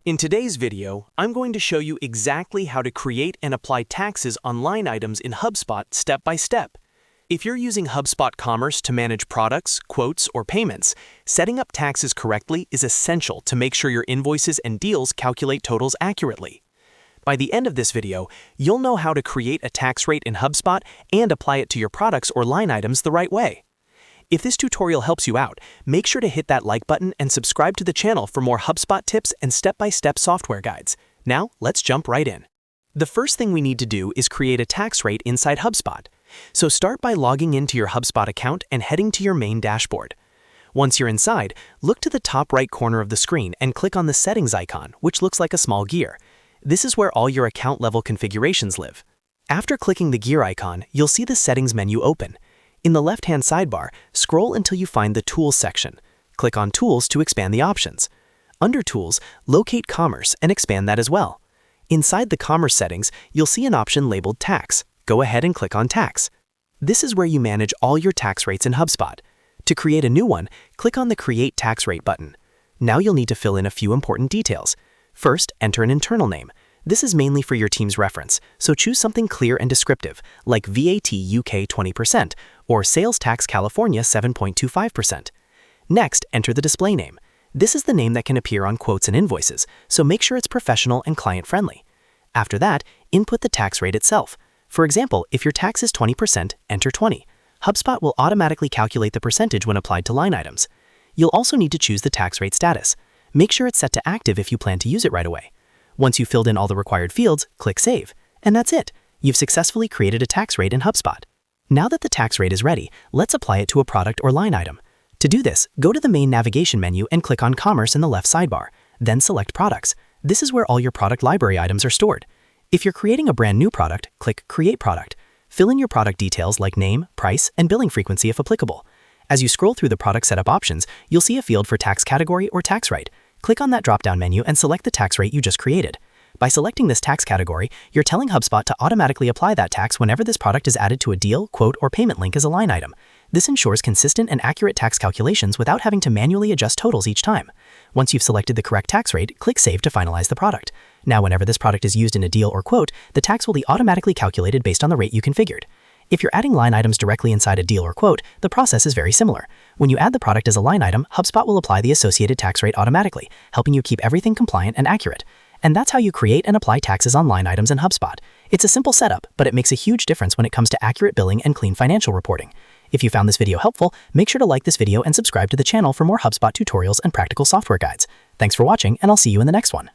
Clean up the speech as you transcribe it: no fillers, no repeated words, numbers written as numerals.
In today's video, I'm going to show you exactly how to create and apply taxes on line items in HubSpot step by step. If you're using HubSpot Commerce to manage products, quotes, or payments, setting up taxes correctly is essential to make sure your invoices and deals calculate totals accurately. By the end of this video, you'll know how to create a tax rate in HubSpot and apply it to your products or line items the right way. If this tutorial helps you out, make sure to hit that like button and subscribe to the channel for more HubSpot tips and step-by-step software guides. Now, let's jump right in. The first thing we need to do is create a tax rate inside HubSpot. So start by logging into your HubSpot account and heading to your main dashboard. Once you're inside, look to the top right corner of the screen and click on the settings icon, which looks like a small gear. This is where all your account-level configurations live. After clicking the gear icon, you'll see the settings menu open. In the left-hand sidebar, scroll until you find the Tools section. Click on Tools to expand the options. Under Tools, locate Commerce and expand that as well. Inside the Commerce settings, you'll see an option labeled Tax. Go ahead and click on Tax. This is where you manage all your tax rates in HubSpot. To create a new one, click on the Create Tax Rate button. Now you'll need to fill in a few important details. First, enter an internal name. This is mainly for your team's reference, so choose something clear and descriptive, like VAT UK 20% or Sales Tax California 7.25%. Next, enter the display name. This is the name that can appear on quotes and invoices, so make sure it's professional and client-friendly. After that, input the tax rate itself. For example, if your tax is 20%, enter 20. HubSpot will automatically calculate the percentage when applied to line items. You'll also need to choose the tax rate status. Make sure it's set to active if you plan to use it right away. Once you've filled in all the required fields, click Save. And that's it. You've successfully created a tax rate in HubSpot. Now that the tax rate is ready, let's apply it to a product or line item. To do this, go to the main navigation menu and click on Commerce in the left sidebar. Then select Products. This is where all your product library items are stored. If you're creating a brand new product, click Create Product. Fill in your product details like name, price, and billing frequency if applicable. As you scroll through the product setup options, you'll see a field for tax category or tax rate. Click on that drop-down menu and select the tax rate you just created. By selecting this tax category, you're telling HubSpot to automatically apply that tax whenever this product is added to a deal, quote, or payment link as a line item. This ensures consistent and accurate tax calculations without having to manually adjust totals each time. Once you've selected the correct tax rate, click Save to finalize the product. Now, whenever this product is used in a deal or quote, the tax will be automatically calculated based on the rate you configured. If you're adding line items directly inside a deal or quote, the process is very similar. When you add the product as a line item, HubSpot will apply the associated tax rate automatically, helping you keep everything compliant and accurate. And that's how you create and apply taxes on line items in HubSpot. It's a simple setup, but it makes a huge difference when it comes to accurate billing and clean financial reporting. If you found this video helpful, make sure to like this video and subscribe to the channel for more HubSpot tutorials and practical software guides. Thanks for watching, and I'll see you in the next one.